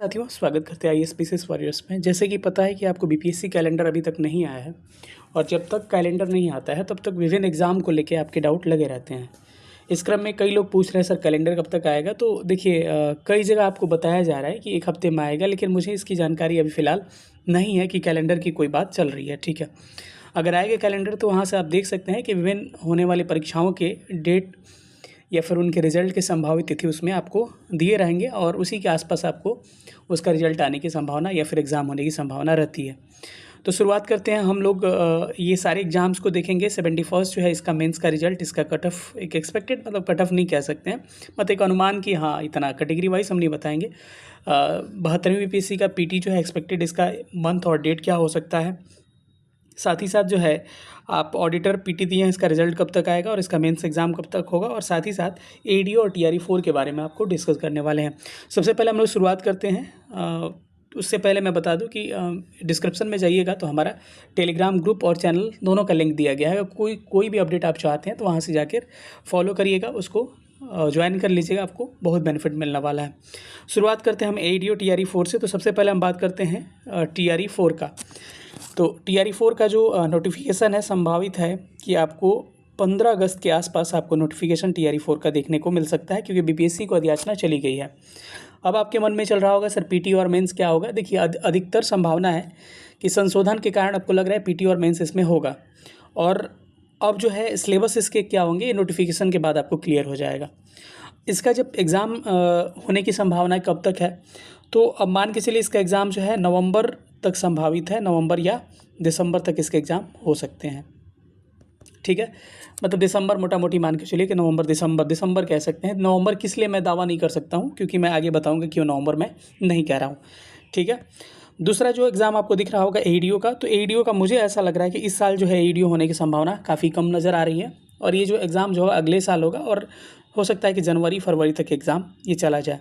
साथियों, स्वागत करते हैं आईएएस वॉरियर्स में। जैसे कि पता है कि आपको बीपीएससी कैलेंडर अभी तक नहीं आया है और जब तक कैलेंडर नहीं आता है तब तक विभिन्न एग्ज़ाम को लेके आपके डाउट लगे रहते हैं। इस क्रम में कई लोग पूछ रहे हैं सर कैलेंडर कब तक आएगा। तो देखिए कई जगह आपको बताया जा रहा है कि 1 हफ्ते में आएगा, लेकिन मुझे इसकी जानकारी अभी फ़िलहाल नहीं है कि कैलेंडर की कोई बात चल रही है। ठीक है, अगर आएगा कैलेंडर तो वहाँ से आप देख सकते हैं कि विभिन्न होने वाली परीक्षाओं के डेट या फिर उनके रिज़ल्ट की संभावित तिथि उसमें आपको दिए रहेंगे और उसी के आसपास आपको उसका रिज़ल्ट आने की संभावना या फिर एग्ज़ाम होने की संभावना रहती है। तो शुरुआत करते हैं हम लोग ये सारे एग्ज़ाम्स को देखेंगे। 71 जो है इसका मेंस का रिज़ल्ट, इसका कट ऑफ एक एक्सपेक्टेड, मतलब कट ऑफ नहीं कह सकते हैं, मतलब एक अनुमान कि हाँ इतना, कैटेगरी वाइज हम नहीं बताएंगे। 72वीं बीपीएससी का पीटी जो है एक्सपेक्टेड, इसका मंथ और डेट क्या हो सकता है। साथ ही साथ जो है आप ऑडिटर पीटी दिए हैं, इसका रिजल्ट कब तक आएगा और इसका मेंस एग्ज़ाम कब तक होगा, और साथ ही साथ एडीओ और टीआरई 4 के बारे में आपको डिस्कस करने वाले हैं। सबसे पहले हम लोग शुरुआत करते हैं। उससे पहले मैं बता दूं कि डिस्क्रिप्शन में जाइएगा तो हमारा टेलीग्राम ग्रुप और चैनल दोनों का लिंक दिया गया है। कोई भी अपडेट आप चाहते हैं तो वहाँ से जाकर फॉलो करिएगा, उसको ज्वाइन कर लीजिएगा, आपको बहुत बेनिफिट मिलने वाला है। शुरुआत करते हैं हम एडीओ टीआरई 4 से। तो सबसे पहले हम बात करते हैं टीआरई 4 का। तो टीआरई 4 का जो नोटिफिकेशन है, संभावित है कि आपको 15 अगस्त के आसपास आपको नोटिफिकेशन टीआरई 4 का देखने को मिल सकता है, क्योंकि बीपीएससी को अधियाचना चली गई है। अब आपके मन में चल रहा होगा सर पीटी और मेंस क्या होगा। देखिए अधिकतर संभावना है कि संशोधन के कारण आपको लग रहा है पीटी और मेंस इसमें होगा, और अब जो है सिलेबस इसके क्या होंगे ये नोटिफिकेशन के बाद आपको क्लियर हो जाएगा। इसका जब एग्ज़ाम होने की संभावना कब तक है, तो अब मान के चलिए इसका एग्ज़ाम जो है नवंबर तक संभावित है, नवंबर या दिसंबर तक इसके एग्ज़ाम हो सकते हैं। ठीक है, मतलब दिसंबर, मोटा मोटी मान के चलिए कि नवंबर दिसंबर कह सकते हैं। नवंबर किस लिए मैं दावा नहीं कर सकता हूँ, क्योंकि मैं आगे बताऊँगा क्यों नवंबर में नहीं कह रहा हूँ। ठीक है, दूसरा जो एग्ज़ाम आपको दिख रहा होगा एडीओ का, तो एडीओ का मुझे ऐसा लग रहा है कि इस साल जो है एडीओ होने की संभावना काफ़ी कम नज़र आ रही है, और ये जो एग्ज़ाम जो है अगले साल होगा, और हो सकता है कि जनवरी फरवरी तक एग्ज़ाम ये चला जाए।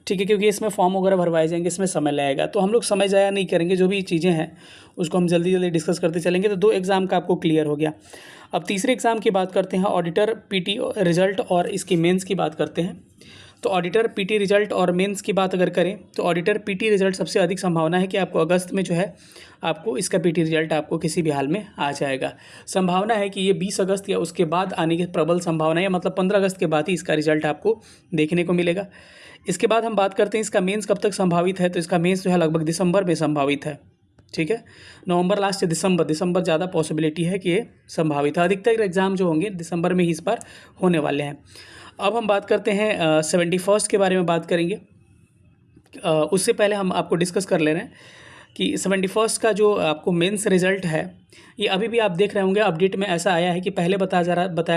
ठीक है, क्योंकि इसमें फॉर्म वगैरह भरवाए जाएंगे, इसमें समय लगेगा, तो हम लोग समय ज़ाया नहीं करेंगे। जो भी चीज़ें हैं उसको हम जल्दी जल्दी डिस्कस करते चलेंगे। तो 2 एग्ज़ाम का आपको क्लियर हो गया। अब तीसरे एग्ज़ाम की बात करते हैं, ऑडिटर पीटी रिजल्ट और इसकी मेंस की बात करते हैं। तो ऑडिटर पीटी रिजल्ट और मेंस की बात अगर करें तो ऑडिटर पीटी रिजल्ट सबसे अधिक संभावना है कि आपको अगस्त में जो है आपको इसका पीटी रिजल्ट आपको किसी भी हाल में आ जाएगा। संभावना है कि ये 20 अगस्त या उसके बाद आने की प्रबल संभावना है, मतलब 15 अगस्त के बाद ही इसका रिजल्ट आपको देखने को मिलेगा। इसके बाद हम बात करते हैं इसका मेंस कब तक संभावित है। तो इसका मेंस जो है लगभग दिसंबर में संभावित है। ठीक है, नवंबर लास्ट या दिसंबर ज़्यादा पॉसिबिलिटी है कि ये संभावित है। अधिकतर एग्ज़ाम जो होंगे दिसंबर में ही इस बार होने वाले हैं। अब हम बात करते हैं 71 के बारे में बात करेंगे। उससे पहले हम आपको डिस्कस कर ले रहे हैं कि 71 का जो आपको मेंस रिज़ल्ट है, ये अभी भी आप देख रहे होंगे अपडेट में ऐसा आया है कि पहले बताया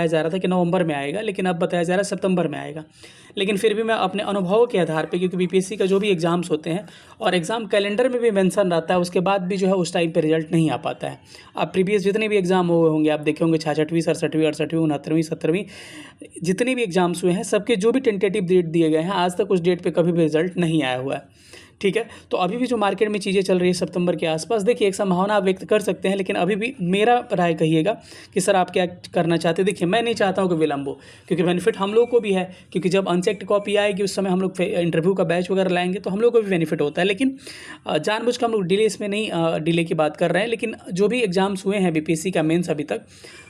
जा रहा था कि नवंबर में आएगा, लेकिन अब बताया जा रहा है सितंबर में आएगा। लेकिन फिर भी मैं अपने अनुभव के आधार पे, क्योंकि बीपीएससी का जो भी एग्ज़ाम्स होते हैं और एग्ज़ाम कैलेंडर में भी मेंशन रहता है, उसके बाद भी जो है उस टाइम पे रिजल्ट नहीं आ पाता है। आप प्रीवियस जितने भी एग्ज़ाम हुए होंगे आप देखे होंगे, 66वीं 67वीं 68वीं 69वीं 70वीं जितने भी एग्ज़ाम्स हुए हैं, सबके जो भी टेंटेटिव डेट दिए गए हैं आज तक उस डेट पर कभी भी रिजल्ट नहीं आया हुआ है। ठीक है, तो अभी भी जो मार्केट में चीज़ें चल रही है सितंबर के आसपास, देखिए एक संभावना आप व्यक्त कर सकते हैं, लेकिन अभी भी मेरा राय कहिएगा कि सर आप क्या करना चाहते हैं। देखिए मैं नहीं चाहता हूं कि विलंब हो, क्योंकि बेनिफिट हम लोग को भी है, क्योंकि जब अनचेक्ड कॉपी आएगी उस समय हम लोग इंटरव्यू का बैच वगैरह लाएंगे तो हम लोग को भी बेनिफिट होता है। लेकिन जानबूझ कर हम लोग डिले इसमें नहीं डिले की बात कर रहे हैं। लेकिन जो भी एग्जाम्स हुए हैं बीपीएससी का मेंस अभी तक,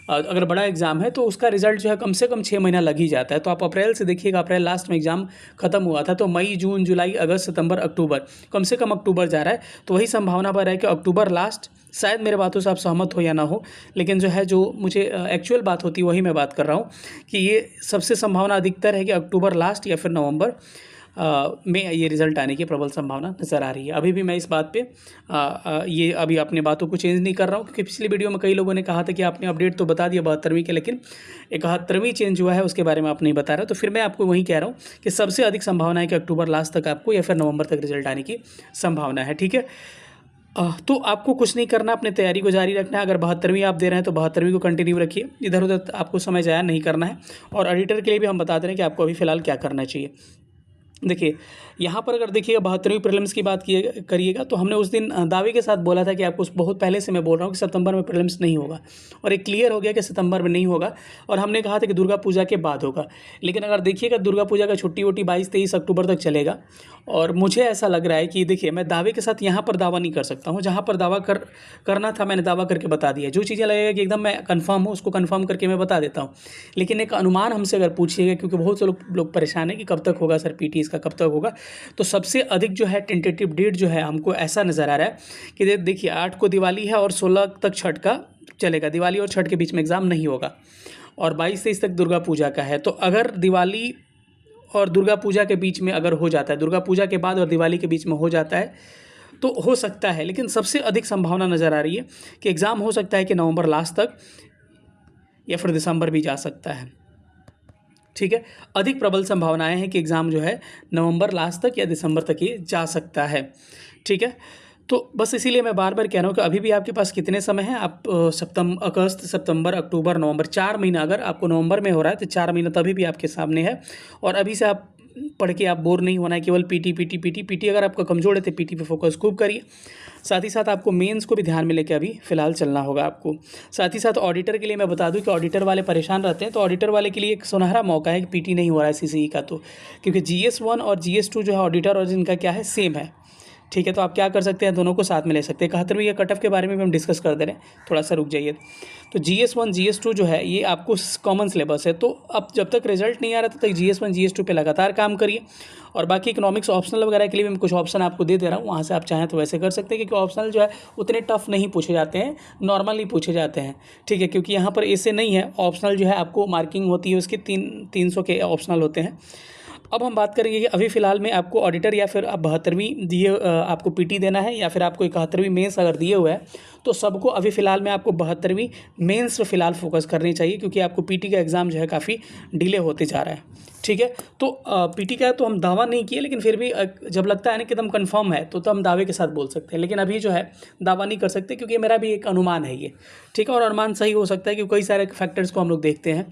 अगर बड़ा एग्ज़ाम है तो उसका रिजल्ट जो है कम से कम 6 महीना लग ही जाता है। तो आप अप्रैल से देखिएगा, अप्रैल लास्ट में एग्ज़ाम खत्म हुआ था, तो मई जून जुलाई अगस्त सितंबर अक्टूबर, कम से कम अक्टूबर जा रहा है। तो वही संभावना पर है कि अक्टूबर लास्ट, शायद मेरे बातों से आप सहमत हो या ना हो, लेकिन जो है जो मुझे एक्चुअल बात होती है वही मैं बात कर रहा हूँ कि ये सबसे संभावना अधिकतर है कि अक्टूबर लास्ट या फिर नवंबर में ये रिज़ल्ट आने की प्रबल संभावना नज़र आ रही है। अभी भी मैं इस बात पे ये अभी अपने बातों को चेंज नहीं कर रहा हूँ, क्योंकि पिछली वीडियो में कई लोगों ने कहा था कि आपने अपडेट तो बता दिया 72वीं के, लेकिन 71वीं चेंज हुआ है उसके बारे में आप नहीं बता रहे। तो फिर मैं आपको वही कह रहा हूँ कि सबसे अधिक संभावना है कि अक्टूबर लास्ट तक आपको या फिर नवंबर तक रिजल्ट आने की संभावना है। ठीक है, तो आपको कुछ नहीं करना, अपने तैयारी को जारी रखना है। अगर 72वीं आप दे रहे हैं तो 72वीं को कंटिन्यू रखिए, इधर उधर आपको समय ज़ाया नहीं करना है। और एडिटर के लिए भी हम बता दे रहे हैं कि आपको अभी फ़िलहाल क्या करना चाहिए। देखिए, यहाँ पर अगर देखिएगा 72वीं प्रीलिम्स की बात करिएगा तो हमने उस दिन दावे के साथ बोला था कि आपको बहुत पहले से मैं बोल रहा हूँ कि सितंबर में प्रीलिम्स नहीं होगा, और एक क्लियर हो गया कि सितंबर में नहीं होगा, और हमने कहा था कि दुर्गा पूजा के बाद होगा। लेकिन अगर देखिएगा दुर्गा पूजा का छुट्टी वुट्टी 22-23 अक्टूबर तक चलेगा, और मुझे ऐसा लग रहा है कि देखिए मैं दावे के साथ यहाँ पर दावा नहीं कर सकता हूँ, जहाँ पर दावा करना था मैंने दावा करके बता दिया। जो चीज़ें लगेगा कि एकदम मैं कन्फर्म हूँ उसको कन्फर्म करके मैं बता देता हूँ। लेकिन एक अनुमान हमसे अगर पूछिएगा, क्योंकि बहुत से लोग परेशान हैं कि कब तक होगा सर पीटी, इसका कब तक होगा, तो सबसे अधिक जो है टेंटेटिव डेट जो है हमको ऐसा नज़र आ रहा है कि देखिए 8 को दिवाली है और 16 तक छठ का चलेगा। दिवाली और छठ के बीच में एग्ज़ाम नहीं होगा, और 22-23 तक दुर्गा पूजा का है। तो अगर दिवाली और दुर्गा पूजा के बीच में अगर हो जाता है, दुर्गा पूजा के बाद और दिवाली के बीच में हो जाता है तो हो सकता है, लेकिन सबसे अधिक संभावना नज़र आ रही है कि एग्ज़ाम हो सकता है कि नवंबर लास्ट तक या फिर दिसंबर भी जा सकता है। ठीक है, अधिक प्रबल संभावनाएं हैं कि एग्ज़ाम जो है नवंबर लास्ट तक या दिसंबर तक ये जा सकता है। ठीक है, तो बस इसीलिए मैं बार बार कह रहा हूँ कि अभी भी आपके पास कितने समय हैं, आप अगस्त, सितंबर, अक्टूबर, नवंबर, 4 महीना, अगर आपको नवंबर में हो रहा है तो 4 महीना तभी भी आपके सामने है। और अभी से आप पढ़ के आप बोर नहीं होना है केवल पीटी अगर आपका कमज़ोर है तो पीटी पे फोकस खूब करिए। साथ ही साथ आपको मेंस को भी ध्यान में लेकर अभी फ़िलहाल चलना होगा आपको। साथ ही साथ ऑडिटर के लिए मैं बता दूं कि ऑडिटर वाले परेशान रहते हैं, तो ऑडिटर वाले के लिए एक सुनहरा मौका है कि पीटी नहीं हो रहा है सीसीई का, तो क्योंकि GS1 और GS2 जो है ऑडिटर और जिनका क्या है सेम है। ठीक है, तो आप क्या कर सकते हैं, दोनों को साथ में ले सकते हैं। 71वीं या कट ऑफ के बारे में भी हम डिस्कस कर दे रहे हैं, थोड़ा सा रुक जाइए। तो GS1 GS2 जो है ये आपको कॉमन सिलेबस है, तो अब जब तक रिजल्ट नहीं आ रहा तब तक GS1 GS2 पे लगातार काम करिए। और बाकी इकोनॉमिक्स ऑप्शनल वगैरह के लिए भी मैं कुछ ऑप्शन आपको दे रहा हूँ, वहाँ से आप चाहें तो वैसे कर सकते हैं, क्योंकि ऑप्शनल जो है उतने टफ नहीं पूछे जाते हैं, नॉर्मली पूछे जाते हैं। ठीक है, क्योंकि यहाँ पर ऐसे नहीं है, ऑप्शनल जो है आपको मार्किंग होती है उसकी 300 के ऑप्शनल होते हैं। अब हम बात करेंगे कि अभी फ़िलहाल में आपको ऑडिटर या फिर आप 72वीं दिए आपको पीटी देना है, या फिर आपको 71वीं मेंस अगर दिए हुए हैं, तो सबको अभी फ़िलहाल में आपको 72वीं मेंस पे फ़िलहाल फोकस करनी चाहिए, क्योंकि आपको पीटी का एग्ज़ाम जो है काफ़ी डिले होते जा रहा है। ठीक है, तो पीटी का तो हम दावा नहीं किए, लेकिन फिर भी जब लगता है ना कि एकदम कन्फर्म है तो हम दावे के साथ बोल सकते हैं, लेकिन अभी जो है दावा नहीं कर सकते, क्योंकि मेरा भी एक अनुमान है ये। ठीक है, और अनुमान सही हो सकता है क्योंकि कई सारे फैक्टर्स को हम लोग देखते हैं,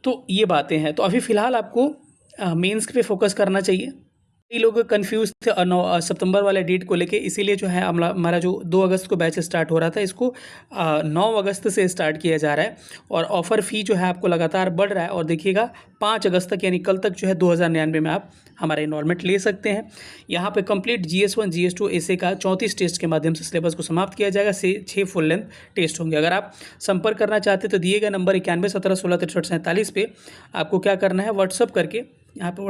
तो ये बातें हैं। तो अभी फ़िलहाल आपको मेंस पे फोकस करना चाहिए। कई लोग कंफ्यूज थे सितंबर वाले डेट को लेके, इसीलिए जो है हमारा जो 2 अगस्त को बैच स्टार्ट हो रहा था, इसको 9 अगस्त से स्टार्ट किया जा रहा है, और ऑफ़र फ़ी जो है आपको लगातार बढ़ रहा है। और देखिएगा 5 अगस्त तक यानी कल तक जो है 2099 में आप हमारा इनरोलमेंट ले सकते हैं। यहाँ पे कंप्लीट GS1 GS2 ऐसे का 34 टेस्ट के माध्यम से सिलेबस को समाप्त किया जाएगा। 6 फुल लेंथ टेस्ट होंगे। अगर आप संपर्क करना चाहते तो दिए गए नंबर 91 17 16 63 47 पे आपको क्या करना है, व्हाट्सअप करके, यहाँ पर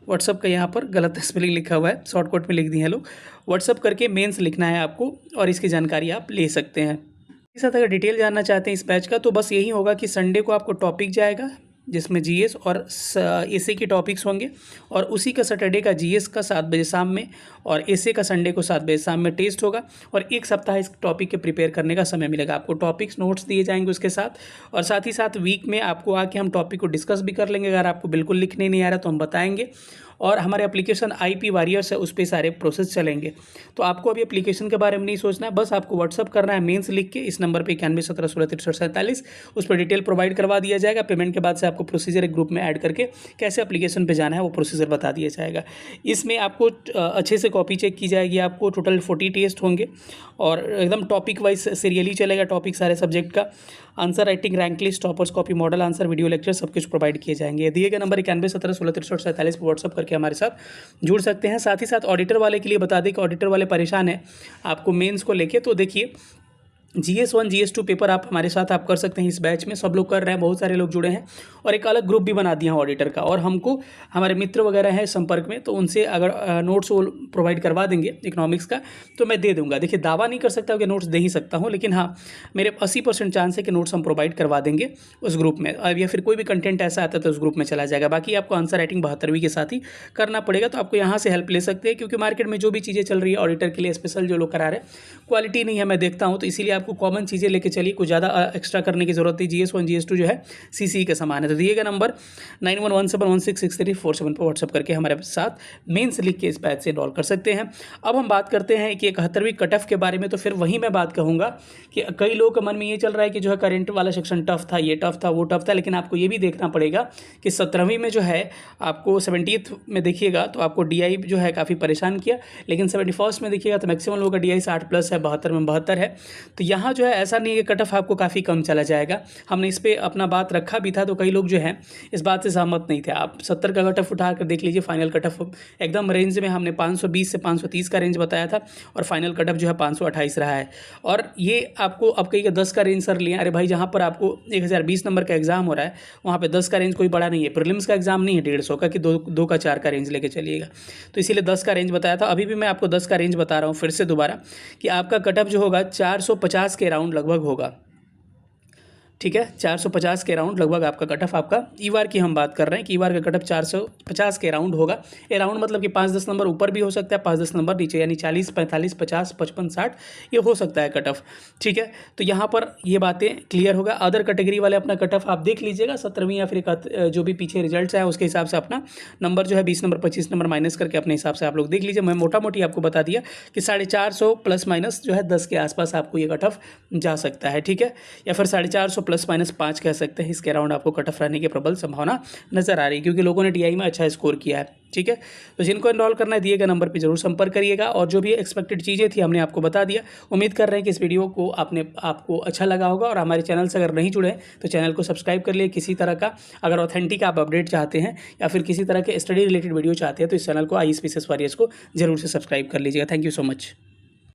व्हाट्सअप का यहाँ पर गलत स्पेलिंग लिखा हुआ है, शॉर्टकट में लिख दिए हैं लोग। व्हाट्सअप करके मेंस लिखना है आपको, और इसकी जानकारी आप ले सकते हैं। इस साथ अगर डिटेल जानना चाहते हैं इस बैच का, तो बस यही होगा कि संडे को आपको टॉपिक जाएगा जिसमें GS और ऐसे के टॉपिक्स होंगे, और उसी का सैटरडे का GS का 7 बजे शाम में, और ऐसे का संडे को 7 बजे शाम में टेस्ट होगा। और एक सप्ताह इस टॉपिक के प्रिपेयर करने का समय मिलेगा आपको। टॉपिक्स नोट्स दिए जाएंगे उसके साथ, और साथ ही साथ वीक में आपको आके हम टॉपिक को डिस्कस भी कर लेंगे। अगर आपको बिल्कुल लिखने नहीं आ रहा तो हम बताएंगे। और हमारे एप्लीकेशन IP वॉरियर्स है, उस पर सारे प्रोसेस चलेंगे। तो आपको अभी एप्लीकेशन के बारे में नहीं सोचना है, बस आपको व्हाट्सअप करना है मेंस लिख के इस नंबर पे 91 17 16 63 47, उस पर डिटेल प्रोवाइड करवा दिया जाएगा। पेमेंट के बाद से आपको प्रोसीजर एक ग्रुप में ऐड करके कैसे एप्लीकेशन पे जाना है वो प्रोसीजर बता दिया जाएगा। इसमें आपको अच्छे से कॉपी चेक की जाएगी। आपको टोटल 40 टेस्ट होंगे, और एकदम टॉपिक वाइज सीरियली चलेगा टॉपिक सारे सब्जेक्ट का। Answer writing, rank list, toppers copy, model answer, video lecture सब कुछ प्रोवाइड किए जाएंगे। दिए गए नंबर 91 17 16 63 47 पर व्हाट्सअप करके हमारे साथ जुड़ सकते हैं। साथ ही साथ ऑडिटर वाले के लिए बता दें कि ऑडिटर वाले परेशान हैं आपको मेंस को लेके, तो देखिए GS1 GS2 पेपर आप हमारे साथ आप कर सकते हैं। इस बैच में सब लोग कर रहे हैं, बहुत सारे लोग जुड़े हैं, और एक अलग ग्रुप भी बना दिया है ऑडिटर का। और हमको हमारे मित्र वगैरह हैं संपर्क में, तो उनसे अगर नोट्स वो प्रोवाइड करवा देंगे इकोनॉमिक्स का तो मैं दे दूंगा। देखिए दावा नहीं कर सकता कि नोट्स दे ही सकता हूँ, लेकिन हाँ मेरे 80% चांस है कि नोट्स हम प्रोवाइड करवा देंगे उस ग्रुप में। अब या फिर कोई भी कंटेंट ऐसा आता है तो उस ग्रुप में चला जाएगा। बाकी आपको आंसर राइटिंग 72वीं के साथ ही करना पड़ेगा, तो आपको यहाँ से हेल्प ले सकते हैं, क्योंकि मार्केट में जो भी चीज़ें चल रही है ऑडिटर के लिए स्पेशल जो लोग करा रहे हैं क्वालिटी नहीं है मैं देखता हूँ, तो इसीलिए आपको आपको कॉमन चीज़ें लेके चलिए, कुछ ज़्यादा एक्स्ट्रा करने की जरूरत नहीं। GS1 GS2 जो है CCE के समान है। तो दिए गए नंबर 9117166347 पर व्हाट्सअप करके हमारे साथ मेंस लिख के इस बैच से इनरोल कर सकते हैं। अब हम बात करते हैं कि 71वीं कट ऑफ के बारे में। तो फिर वहीं मैं बात कहूँगा कि कई लोगों के मन में ये चल रहा है कि जो है करंट वाला सेक्शन टफ था, ये टफ था, वो टफ था, लेकिन आपको ये भी देखना पड़ेगा कि 17वीं में जो है आपको 70th में देखिएगा तो आपको DI जो है काफ़ी परेशान किया, लेकिन 71st में देखिएगा तो मैक्सिमम लोगों का DI 60+ है, 72 में 72 है। तो यहाँ जो है ऐसा नहीं है कि कट ऑफ आपको काफ़ी कम चला जाएगा। हमने इस पर अपना बात रखा भी था, तो कई लोग जो है इस बात से सहमत नहीं थे। आप 70 का कट ऑफ उठा कर देख लीजिए, फाइनल कट ऑफ एकदम रेंज में हमने 520 से 530 का रेंज बताया था और फाइनल कट ऑफ जो है 528 रहा है। और ये आपको अब कहीं 10 का रेंज सर लिया, अरे भाई जहाँ पर आपको 1020 नंबर का एग्जाम हो रहा है वहाँ पे 10 का रेंज कोई बड़ा नहीं है। प्रीलिम्स का एग्जाम नहीं है 150 का कि 2 का 4 का रेंज लेके चलिएगा, तो इसीलिए 10 का रेंज बताया था। अभी भी मैं आपको 10 का रेंज बता रहा हूँ फिर से दोबारा कि आपका कट ऑफ जो होगा 450 के राउंड लगभग होगा, ठीक है। 450 के राउंड लगभग आपका कट ऑफ, आपका ईवार की हम बात कर रहे हैं कि ईवार का कट ऑफ 450 के राउंड होगा। ये राउंड मतलब कि 5-10 नंबर ऊपर भी हो सकता है, 5-10 नंबर नीचे, यानी 40, 45, 50, 55, 60 ये हो सकता है कट ऑफ, ठीक है। तो यहाँ पर ये बातें क्लियर होगा। अदर कैटेगरी वाले अपना कट ऑफ आप देख लीजिएगा 17वीं या फिर जो भी पीछे रिजल्ट्स हैं उसके हिसाब से अपना नंबर जो है 20 नंबर 25 नंबर माइनस करके अपने हिसाब से आप लोग देख लीजिए। मैं मोटा मोटी आपको बता दिया कि 450 प्लस माइनस जो है 10 के आसपास आपको ये कट ऑफ जा सकता है, ठीक है, या फिर 450 प्लस माइनस 5 कह सकते हैं। इसके अराउंड आपको कट ऑफ रहने की प्रबल संभावना नजर आ रही है, क्योंकि लोगों ने DI में अच्छा स्कोर किया है, ठीक है। तो जिनको एनरोल करना है दिए गए नंबर पर जरूर संपर्क करिएगा। और जो भी एक्सपेक्टेड चीज़ें थी हमने आपको बता दिया। उम्मीद कर रहे हैं कि इस वीडियो को आपको अच्छा लगा होगा। और हमारे चैनल से अगर नहीं जुड़े तो चैनल को सब्सक्राइब कर लिए। किसी तरह का अगर ऑथेंटिक आप अपडेट चाहते हैं या फिर किसी तरह के स्टडी रिलेटेड वीडियो चाहते हैं तो इस चैनल को ISPCS वॉरियर्स को जरूर से सब्सक्राइब कर लीजिएगा। Thank you so much.